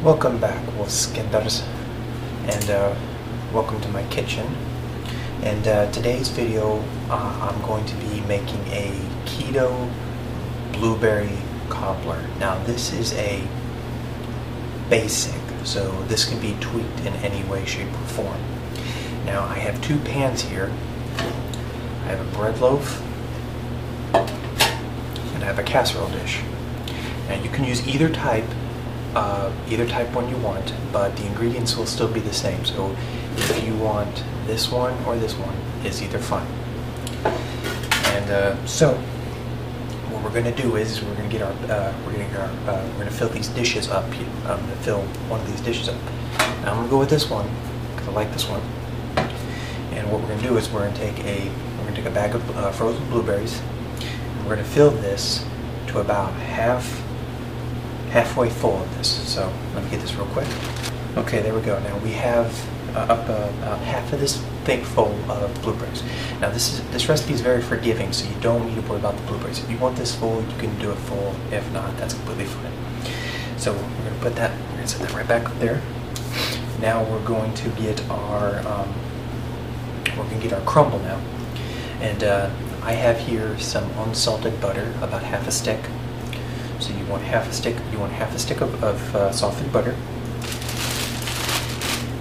Welcome back, Wolfskinders, and welcome to my kitchen. And today's video, I'm going to be making a keto blueberry cobbler. Now this is a basic, so this can be tweaked in any way, shape, or form. Now I have two pans here. I have a bread loaf, and I have a casserole dish. Now you can use either type one you want, but the ingredients will still be the same. So if you want this one or this one, is either fine. And so what we're going to do is we're going to fill these dishes up. I'm going to fill one of these dishes up. Now I'm going to go with this one because I like this one. And what we're going to do is we're going to take a bag of frozen blueberries, and we're going to fill this to about halfway full of this. So let me get this real quick. Okay, there we go. Now we have about half of this thing full of blueberries. Now this recipe is very forgiving, so you don't need to worry about the blueberries. If you want this full, you can do it full. If not, that's completely fine. So we're going to put that. We're going to set that right back up there. Now we're going to get our crumble now, and I have here some unsalted butter, about half a stick. So you want half a stick. You want half a stick of salted butter,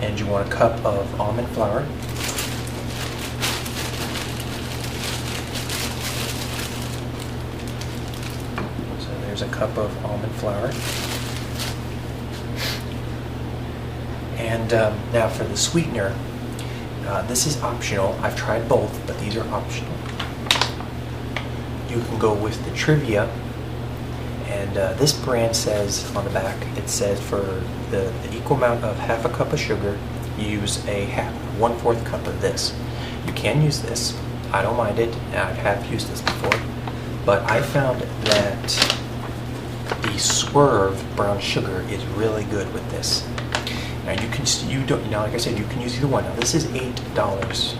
and you want a cup of almond flour. So there's a cup of almond flour. And now for the sweetener, this is optional. I've tried both, but these are optional. You can go with the Trivia. And this brand says on the back, it says for the equal amount of half a cup of sugar, you use a 1/4 cup of this. You can use this. I don't mind it. I have used this before. But I found that the Swerve brown sugar is really good with this. Now like I said, you can use either one. Now this is $8.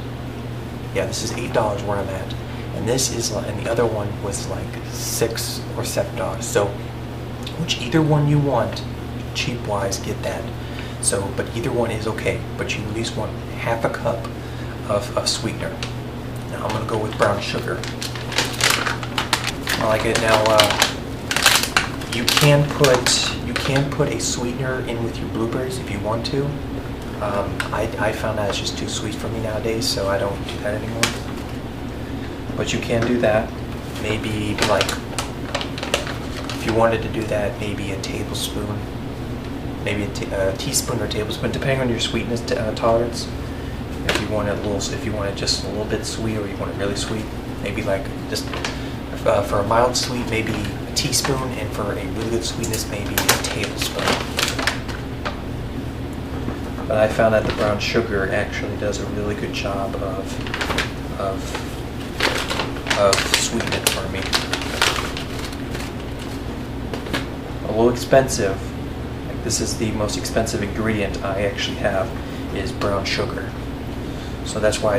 Yeah, this is $8 where I'm at. And this is, and the other one was like $6 or $7. So, either one you want, cheap wise, get that. So, but either one is okay. But you at least want half a cup of sweetener. Now I'm gonna go with brown sugar. I like it. Now you can put a sweetener in with your blueberries if you want to. I found that it's just too sweet for me nowadays, so I don't do that anymore. But you can do that. Maybe like, if you wanted to do that, maybe a tablespoon, maybe a teaspoon or tablespoon, depending on your sweetness tolerance. If you want it just a little bit sweet, or you want it really sweet, maybe like just for a mild sweet, maybe a teaspoon, and for a really good sweetness, maybe a tablespoon. But I found that the brown sugar actually does a really good job of sweetening it for me. A little expensive. Like, this is the most expensive ingredient I actually have, is brown sugar. So that's why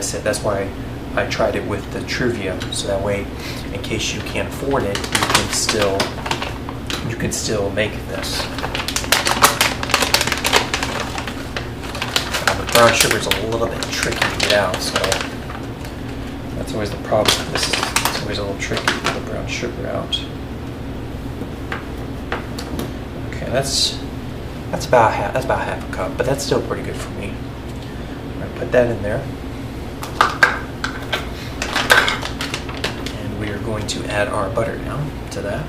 I tried it with the Trivia. So that way, in case you can't afford it, you can still make this. The brown sugar is a little bit tricky to get out, so that's always the problem. It's always a little tricky to get the brown sugar out. Okay, that's about half a cup, but that's still pretty good for me. I'm gonna put that in there, and we are going to add our butter now to that.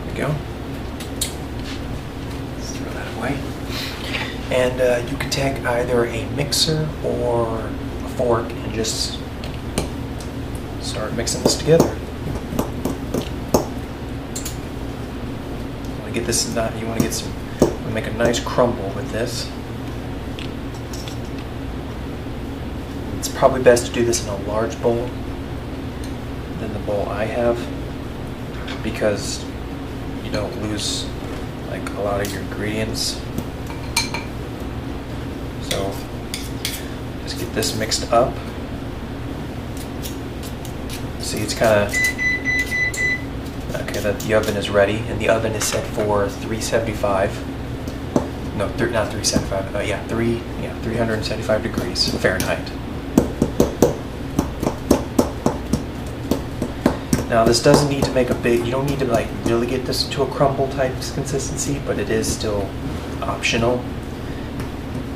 There we go. Let's throw that away. And you can take either a mixer or a fork and just start mixing this together. You want to make a nice crumble with this. It's probably best to do this in a large bowl than the bowl I have, because you don't lose like a lot of your ingredients. So just get this mixed up. See, it's kind of Okay, the oven is ready, and the oven is set for 375. No, not 375. Yeah, 375 degrees Fahrenheit. Now this doesn't need to make a big. You don't need to like really get this to a crumble type consistency, but it is still optional.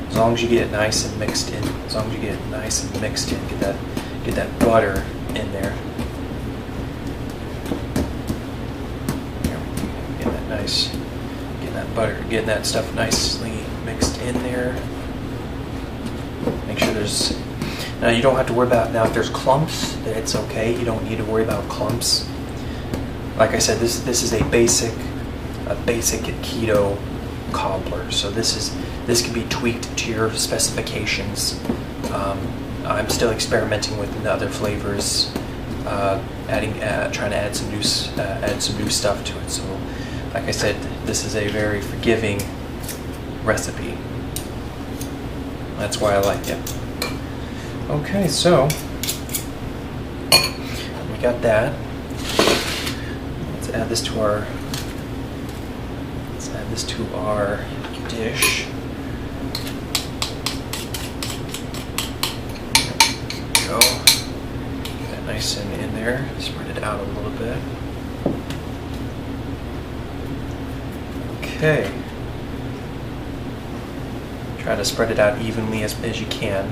As long as you get it nice and mixed in. As long as you get it nice and mixed in, get that butter in there. Get that nice. Getting that butter, getting that stuff nicely mixed in there. Make sure there's. Now you don't have to worry about, now if there's clumps, it's okay. You don't need to worry about clumps. Like I said, this is a basic keto cobbler. So this can be tweaked to your specifications. I'm still experimenting with the other flavors, trying to add some new stuff to it. So, like I said, this is a very forgiving recipe. That's why I like it. Okay, so we got that. Let's add this to our dish. There we go. Get that nice and in there. Spread it out a little bit. Okay. Try to spread it out evenly as you can.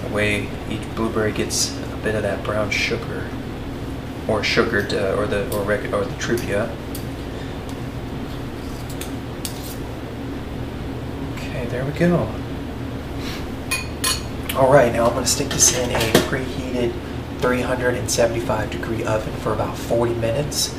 That way each blueberry gets a bit of that brown sugar, or sugared, or the truvia. Okay, there we go. All right, now I'm going to stick this in a preheated 375 degree oven for about 40 minutes.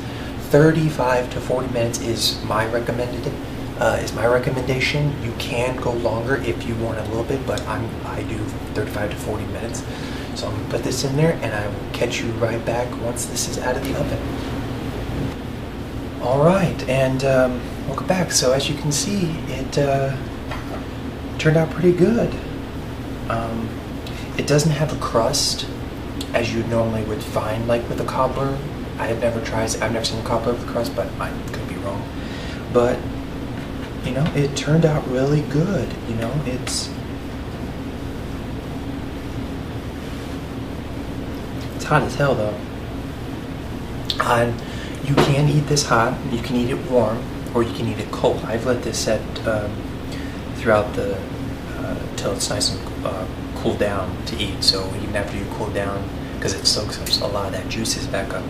35 to 40 minutes is my recommendation. You can go longer if you want a little bit, but I do 35 to 40 minutes. So I'm going to put this in there, and I will catch you right back once this is out of the oven. All right, and welcome back. So as you can see, it turned out pretty good. It doesn't have a crust as you normally would find, like with a cobbler. I've never seen a cobbler with a crust, but I could be wrong. But you know, it turned out really good. You know, it's hot as hell though. And you can eat this hot. You can eat it warm, or you can eat it cold. I've let this set throughout the till it's nice and cool down to eat. So even after you cool down, because it soaks up a lot of that juices back up.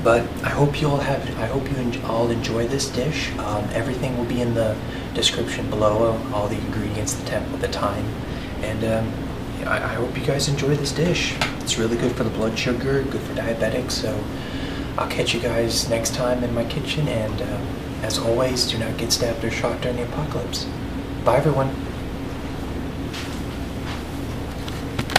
But I hope you all enjoy this dish. Everything will be in the description below, all the ingredients, the time, and I hope you guys enjoy this dish. It's really good for the blood sugar, good for diabetics. So I'll catch you guys next time in my kitchen, and as always, do not get stabbed or shot during the apocalypse. Bye everyone.